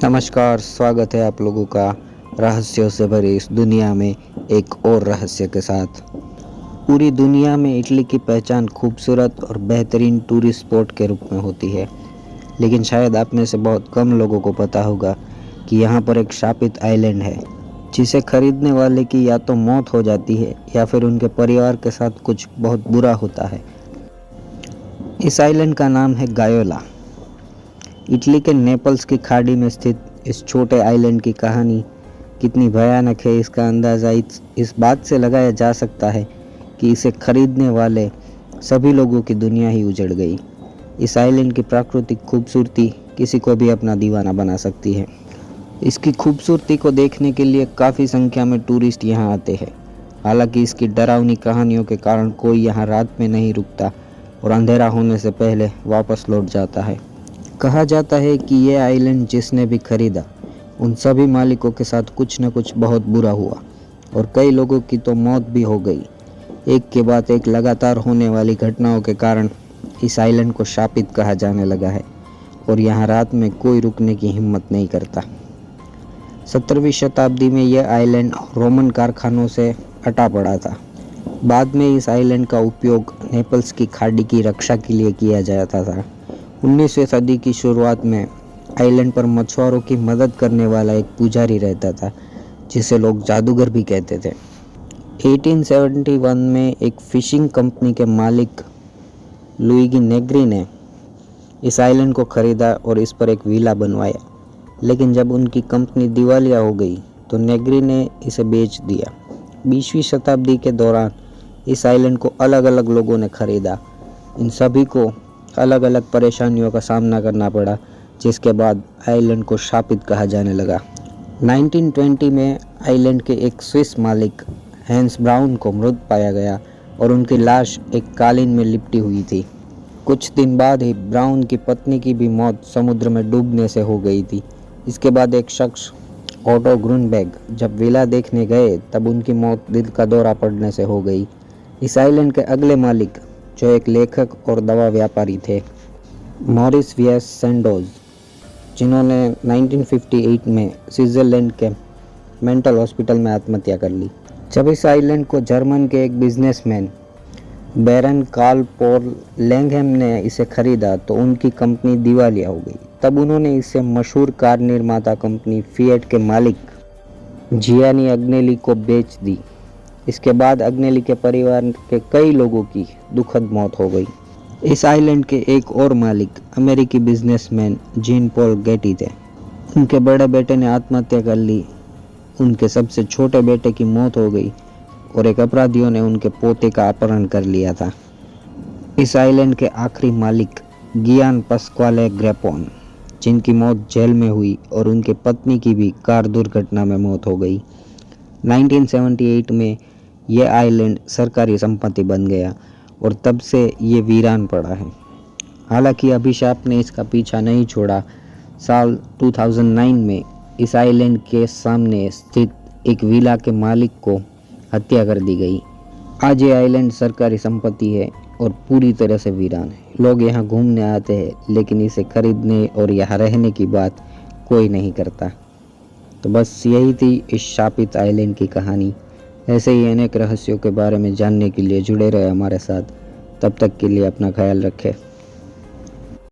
नमस्कार, स्वागत है आप लोगों का रहस्यों से भरी इस दुनिया में एक और रहस्य के साथ। पूरी दुनिया में इटली की पहचान खूबसूरत और बेहतरीन टूरिस्ट स्पॉट के रूप में होती है, लेकिन शायद आप में से बहुत कम लोगों को पता होगा कि यहाँ पर एक शापित आइलैंड है जिसे खरीदने वाले की या तो मौत हो जाती है या फिर उनके परिवार के साथ कुछ बहुत बुरा होता है। इस आइलैंड का नाम है गायोला। इटली के नेपल्स की खाड़ी में स्थित इस छोटे आइलैंड की कहानी कितनी भयानक है, इसका अंदाज़ा इस बात से लगाया जा सकता है कि इसे खरीदने वाले सभी लोगों की दुनिया ही उजड़ गई। इस आइलैंड की प्राकृतिक खूबसूरती किसी को भी अपना दीवाना बना सकती है। इसकी खूबसूरती को देखने के लिए काफ़ी संख्या में टूरिस्ट यहाँ आते हैं। हालांकि इसकी डरावनी कहानियों के कारण कोई यहाँ रात में नहीं रुकता और अंधेरा होने से पहले वापस लौट जाता है। कहा जाता है कि यह आइलैंड जिसने भी खरीदा उन सभी मालिकों के साथ कुछ न कुछ बहुत बुरा हुआ और कई लोगों की तो मौत भी हो गई। एक के बाद एक लगातार होने वाली घटनाओं के कारण इस आइलैंड को शापित कहा जाने लगा है और यहाँ रात में कोई रुकने की हिम्मत नहीं करता। 17वीं शताब्दी में यह आइलैंड रोमन कारखानों से अटा पड़ा था। बाद में इस आइलैंड का उपयोग नेपल्स की खाड़ी की रक्षा के लिए किया जाता था। 19वीं सदी की शुरुआत में आइलैंड पर मछुआरों की मदद करने वाला एक पुजारी रहता था जिसे लोग जादूगर भी कहते थे। 1871 में एक फिशिंग कंपनी के मालिक लुइगी नेग्री ने इस आइलैंड को खरीदा और इस पर एक विला बनवाया, लेकिन जब उनकी कंपनी दिवालिया हो गई तो नेग्री ने इसे बेच दिया। 20वीं शताब्दी के दौरान इस आइलैंड को अलग अलग लोगों ने खरीदा। इन सभी को अलग अलग परेशानियों का सामना करना पड़ा, जिसके बाद आइलैंड को शापित कहा जाने लगा। 1920 में आइलैंड के एक स्विस मालिक हैंस ब्राउन को मृत पाया गया और उनकी लाश एक कालीन में लिपटी हुई थी। कुछ दिन बाद ही ब्राउन की पत्नी की भी मौत समुद्र में डूबने से हो गई थी। इसके बाद एक शख्स ऑटो ग्रुनबैग जब विला देखने गए तब उनकी मौत दिल का दौरा पड़ने से हो गई। इस आइलैंड के अगले मालिक, जो एक लेखक और दवा व्यापारी थे, मॉरिस वियस सैंडोज, जिन्होंने 1958 में स्विट्ज़रलैंड के मेंटल हॉस्पिटल में आत्महत्या कर ली। जब इस आइलैंड को जर्मन के एक बिजनेसमैन बैरन कार्ल पॉल लैंगहैम ने इसे खरीदा तो उनकी कंपनी दिवालिया हो गई। तब उन्होंने इसे मशहूर कार निर्माता कंपनी फिएट के मालिक जियानी अग्नेली को बेच दी। इसके बाद अग्नेली के परिवार के कई लोगों की दुखद मौत हो गई। इस आइलैंड के एक और मालिक अमेरिकी बिजनेसमैन जीन पॉल गेटी थे। उनके बड़े बेटे ने आत्महत्या कर ली, उनके सबसे छोटे बेटे की मौत हो गई और एक अपराधियों ने उनके पोते का अपहरण कर लिया था। इस आइलैंड के आखिरी मालिक गियान पस्क्वाले ग्रेपोन, जिनकी मौत जेल में हुई और उनके पत्नी की भी कार दुर्घटना में मौत हो गई। 1978 में यह आइलैंड सरकारी संपत्ति बन गया और तब से ये वीरान पड़ा है। हालांकि अभिशाप ने इसका पीछा नहीं छोड़ा। साल 2009 में इस आइलैंड के सामने स्थित एक विला के मालिक को हत्या कर दी गई। आज ये आइलैंड सरकारी संपत्ति है और पूरी तरह से वीरान है। लोग यहाँ घूमने आते हैं, लेकिन इसे खरीदने और यहाँ रहने की बात कोई नहीं करता। तो बस यही थी इस शापित आइलैंड की कहानी। ऐसे ही अनेक रहस्यों के बारे में जानने के लिए जुड़े रहे हमारे साथ। तब तक के लिए अपना ख्याल रखें।